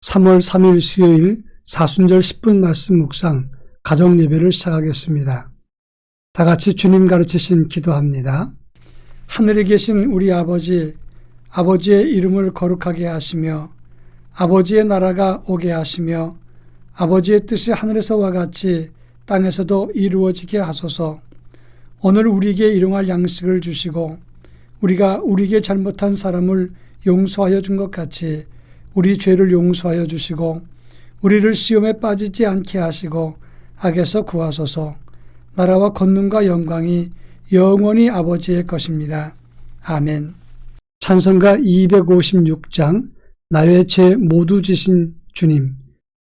3월 3일 수요일 사순절 10분 말씀 묵상 가정 예배를 시작하겠습니다. 다 같이 주님 가르치신 기도합니다. 하늘에 계신 우리 아버지, 아버지의 이름을 거룩하게 하시며 아버지의 나라가 오게 하시며 아버지의 뜻이 하늘에서와 같이 땅에서도 이루어지게 하소서. 오늘 우리에게 일용할 양식을 주시고 우리가 우리에게 잘못한 사람을 용서하여 준 것 같이 우리 죄를 용서하여 주시고 우리를 시험에 빠지지 않게 하시고 악에서 구하소서. 나라와 권능과 영광이 영원히 아버지의 것입니다. 아멘. 찬송가 256장 나의 죄 모두 지신 주님,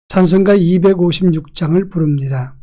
찬송가 256장을 부릅니다.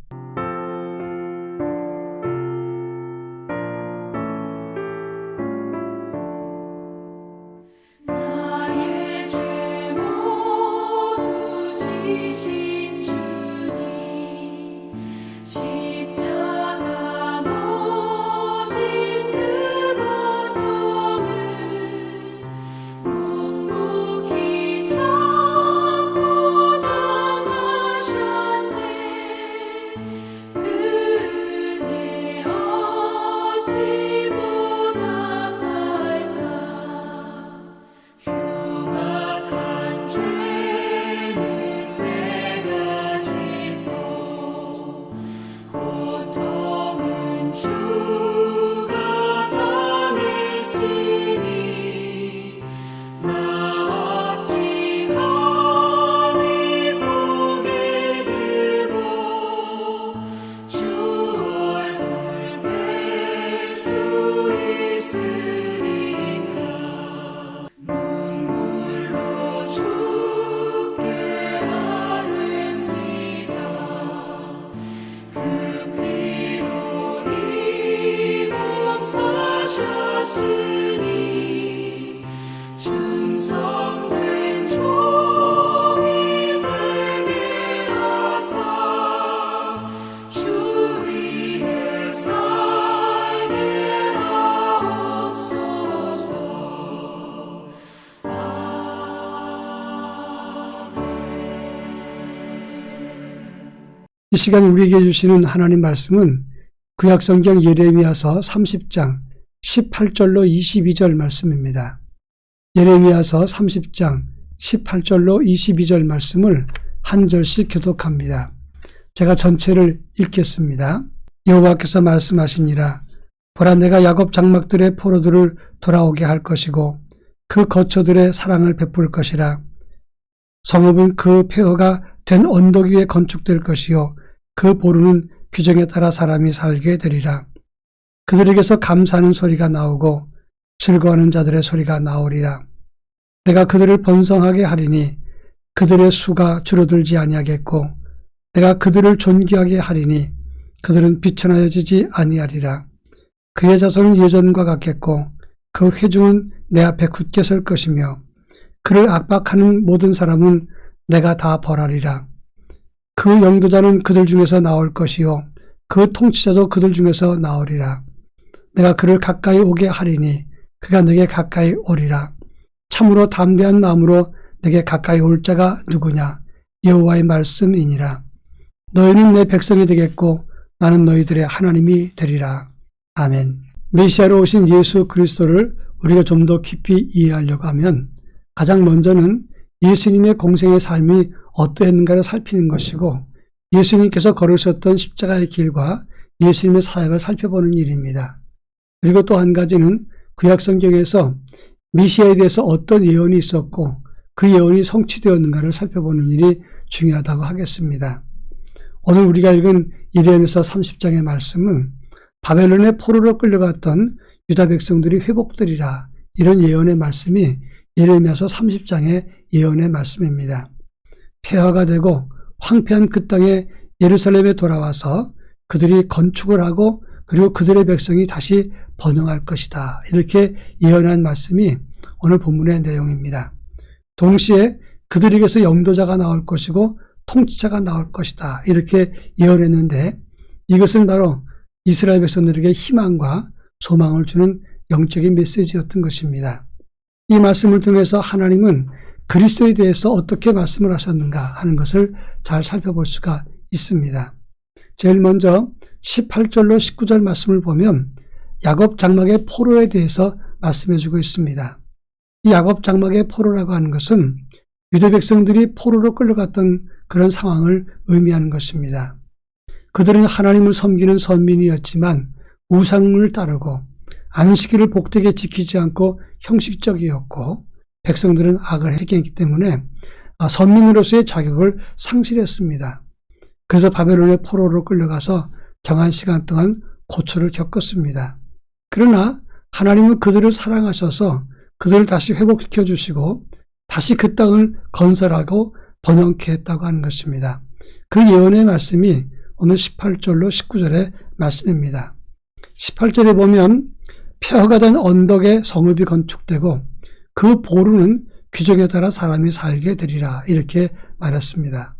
이 시간 우리에게 주시는 하나님 말씀은 구약성경 예레미야서 30장 18절로 22절 말씀입니다. 예레미야서 30장 18절로 22절 말씀을 한 절씩 교독합니다. 제가 전체를 읽겠습니다. 여호와께서 말씀하시니라. 보라, 내가 야곱 장막들의 포로들을 돌아오게 할 것이고 그 거처들의 사랑을 베풀 것이라. 성읍은 그 폐허가 된 언덕 위에 건축될 것이요 그 보루는 규정에 따라 사람이 살게 되리라. 그들에게서 감사하는 소리가 나오고 즐거워하는 자들의 소리가 나오리라. 내가 그들을 번성하게 하리니 그들의 수가 줄어들지 아니하겠고 내가 그들을 존귀하게 하리니 그들은 비천하여지지 아니하리라. 그의 자손은 예전과 같겠고 그 회중은 내 앞에 굳게 설 것이며 그를 압박하는 모든 사람은 내가 다 벌하리라. 그 영도자는 그들 중에서 나올 것이요 그 통치자도 그들 중에서 나오리라. 내가 그를 가까이 오게 하리니 그가 내게 가까이 오리라. 참으로 담대한 마음으로 내게 가까이 올 자가 누구냐? 여호와의 말씀이니라. 너희는 내 백성이 되겠고 나는 너희들의 하나님이 되리라. 아멘. 메시아로 오신 예수 그리스도를 우리가 좀 더 깊이 이해하려고 하면 가장 먼저는 예수님의 공생의 삶이 어떠했는가를 살피는 것이고 예수님께서 걸으셨던 십자가의 길과 예수님의 사역을 살펴보는 일입니다. 그리고 또 한 가지는 구약성경에서 메시아에 대해서 어떤 예언이 있었고 그 예언이 성취되었는가를 살펴보는 일이 중요하다고 하겠습니다. 오늘 우리가 읽은 이레미야서 30장의 말씀은 바벨론의 포로로 끌려갔던 유다 백성들이 회복되리라, 이런 예언의 말씀이 예레미야서 30장의 예언의 말씀입니다. 폐허가 되고 황폐한 그 땅에 예루살렘에 돌아와서 그들이 건축을 하고 그리고 그들의 백성이 다시 번영할 것이다, 이렇게 예언한 말씀이 오늘 본문의 내용입니다. 동시에 그들에게서 영도자가 나올 것이고 통치자가 나올 것이다, 이렇게 예언했는데 이것은 바로 이스라엘 백성들에게 희망과 소망을 주는 영적인 메시지였던 것입니다. 이 말씀을 통해서 하나님은 그리스도에 대해서 어떻게 말씀을 하셨는가 하는 것을 잘 살펴볼 수가 있습니다. 제일 먼저 18절로 19절 말씀을 보면 야곱 장막의 포로에 대해서 말씀해 주고 있습니다. 이 야곱 장막의 포로라고 하는 것은 유대 백성들이 포로로 끌려갔던 그런 상황을 의미하는 것입니다. 그들은 하나님을 섬기는 선민이었지만 우상을 따르고 안식일을 복되게 지키지 않고 형식적이었고 백성들은 악을 행했기 때문에 선민으로서의 자격을 상실했습니다. 그래서 바벨론의 포로로 끌려가서 정한 시간 동안 고초를 겪었습니다. 그러나 하나님은 그들을 사랑하셔서 그들을 다시 회복시켜 주시고 다시 그 땅을 건설하고 번영케 했다고 하는 것입니다. 그 예언의 말씀이 오늘 18절로 19절의 말씀입니다. 18절에 보면 폐허가 된 언덕에 성읍이 건축되고 그 보루는 규정에 따라 사람이 살게 되리라 이렇게 말했습니다.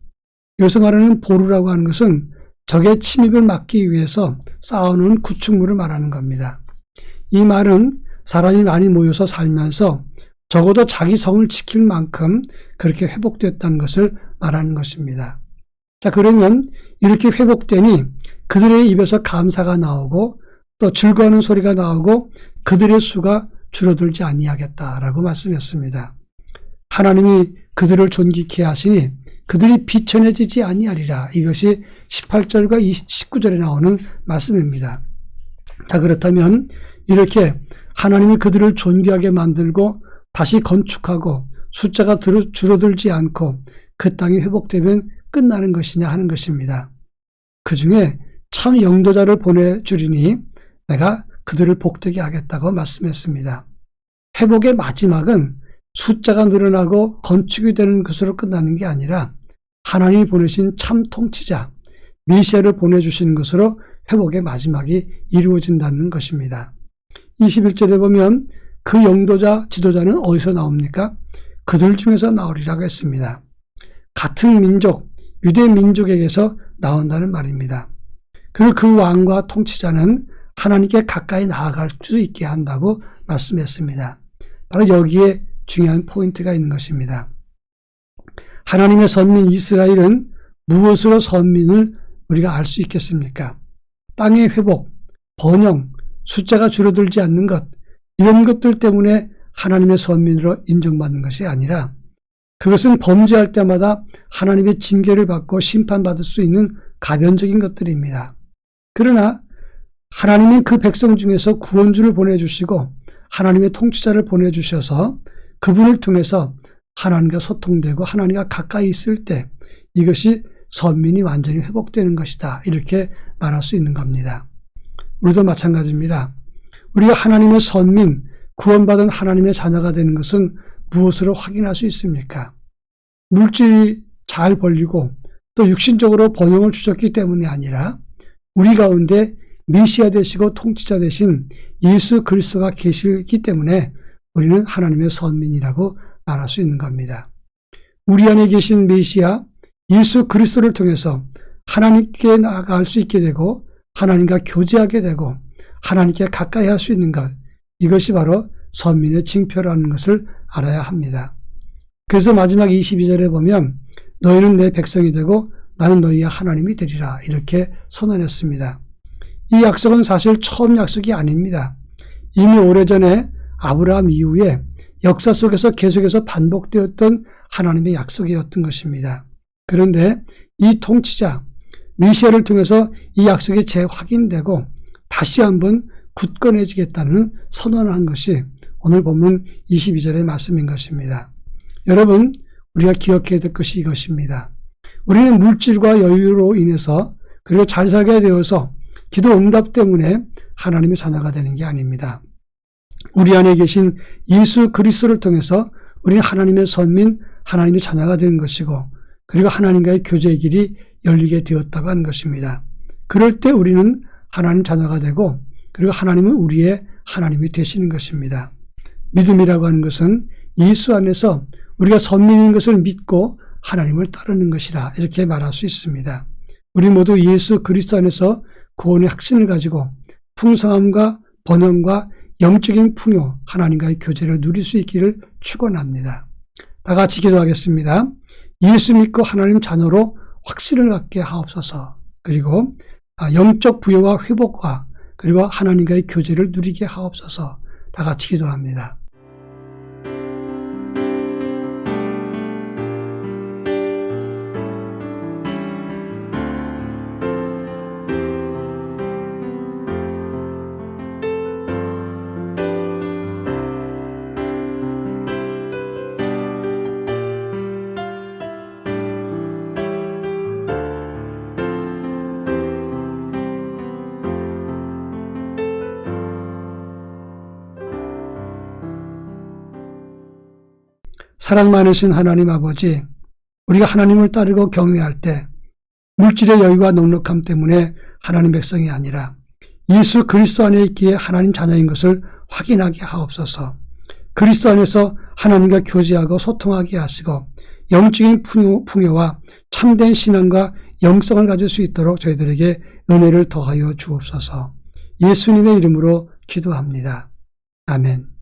여기서 말하는 보루라고 하는 것은 적의 침입을 막기 위해서 쌓아놓은 구축물을 말하는 겁니다. 이 말은 사람이 많이 모여서 살면서 적어도 자기 성을 지킬 만큼 그렇게 회복됐다는 것을 말하는 것입니다. 자, 그러면 이렇게 회복되니 그들의 입에서 감사가 나오고 또 즐거워하는 소리가 나오고 그들의 수가 줄어들지 아니하겠다라고 말씀했습니다. 하나님이 그들을 존귀케 하시니 그들이 비천해지지 아니하리라. 이것이 18절과 19절에 나오는 말씀입니다. 자, 그렇다면 이렇게 하나님이 그들을 존귀하게 만들고 다시 건축하고 숫자가 줄어들지 않고 그 땅이 회복되면 끝나는 것이냐 하는 것입니다. 그 중에 참 영도자를 보내주리니 내가 그들을 복되게 하겠다고 말씀했습니다. 회복의 마지막은 숫자가 늘어나고 건축이 되는 것으로 끝나는 게 아니라 하나님이 보내신 참 통치자 메시아를 보내주시는 것으로 회복의 마지막이 이루어진다는 것입니다. 21절에 보면 그 영도자, 지도자는 어디서 나옵니까? 그들 중에서 나오리라고 했습니다. 같은 민족, 유대 민족에게서 나온다는 말입니다. 그리고 그 왕과 통치자는 하나님께 가까이 나아갈 수 있게 한다고 말씀했습니다. 바로 여기에 중요한 포인트가 있는 것입니다. 하나님의 선민 이스라엘은 무엇으로 선민을 우리가 알 수 있겠습니까? 땅의 회복, 번영, 숫자가 줄어들지 않는 것, 이런 것들 때문에 하나님의 선민으로 인정받는 것이 아니라 그것은 범죄할 때마다 하나님의 징계를 받고 심판받을 수 있는 가변적인 것들입니다. 그러나 하나님은 그 백성 중에서 구원주를 보내주시고 하나님의 통치자를 보내주셔서 그분을 통해서 하나님과 소통되고 하나님과 가까이 있을 때 이것이 선민이 완전히 회복되는 것이다. 이렇게 말할 수 있는 겁니다. 우리도 마찬가지입니다. 우리가 하나님의 선민, 구원받은 하나님의 자녀가 되는 것은 무엇으로 확인할 수 있습니까? 물질이 잘 벌리고 또 육신적으로 번영을 주셨기 때문이 아니라 우리 가운데 메시아 되시고 통치자 되신 예수 그리스도가 계시기 때문에 우리는 하나님의 선민이라고 말할 수 있는 겁니다. 우리 안에 계신 메시아 예수 그리스도를 통해서 하나님께 나아갈 수 있게 되고 하나님과 교제하게 되고 하나님께 가까이 할 수 있는 것, 이것이 바로 선민의 징표라는 것을 알아야 합니다. 그래서 마지막 22절에 보면 너희는 내 백성이 되고 나는 너희의 하나님이 되리라 이렇게 선언했습니다. 이 약속은 사실 처음 약속이 아닙니다. 이미 오래전에 아브라함 이후에 역사 속에서 계속해서 반복되었던 하나님의 약속이었던 것입니다. 그런데 이 통치자 메시아를 통해서 이 약속이 재확인되고 다시 한번 굳건해지겠다는 선언을 한 것이 오늘 본문 22절의 말씀인 것입니다. 여러분, 우리가 기억해야 될 것이 이것입니다. 우리는 물질과 여유로 인해서 그리고 잘 살게 되어서 기도 응답 때문에 하나님의 자녀가 되는 게 아닙니다. 우리 안에 계신 예수 그리스도를 통해서 우리는 하나님의 선민, 하나님의 자녀가 되는 것이고 그리고 하나님과의 교제의 길이 열리게 되었다고 하는 것입니다. 그럴 때 우리는 하나님 자녀가 되고 그리고 하나님은 우리의 하나님이 되시는 것입니다. 믿음이라고 하는 것은 예수 안에서 우리가 선민인 것을 믿고 하나님을 따르는 것이라 이렇게 말할 수 있습니다. 우리 모두 예수 그리스도 안에서 구원의 확신을 가지고 풍성함과 번영과 영적인 풍요, 하나님과의 교제를 누릴 수 있기를 축원합니다. 다 같이 기도하겠습니다. 예수 믿고 하나님 자녀로 확신을 갖게 하옵소서. 그리고 영적 부여와 회복과 그리고 하나님과의 교제를 누리게 하옵소서. 다 같이 기도합니다. 사랑 많으신 하나님 아버지, 우리가 하나님을 따르고 경외할 때 물질의 여유와 넉넉함 때문에 하나님 백성이 아니라 예수 그리스도 안에 있기에 하나님 자녀인 것을 확인하게 하옵소서. 그리스도 안에서 하나님과 교제하고 소통하게 하시고 영적인 풍요와 참된 신앙과 영성을 가질 수 있도록 저희들에게 은혜를 더하여 주옵소서. 예수님의 이름으로 기도합니다. 아멘.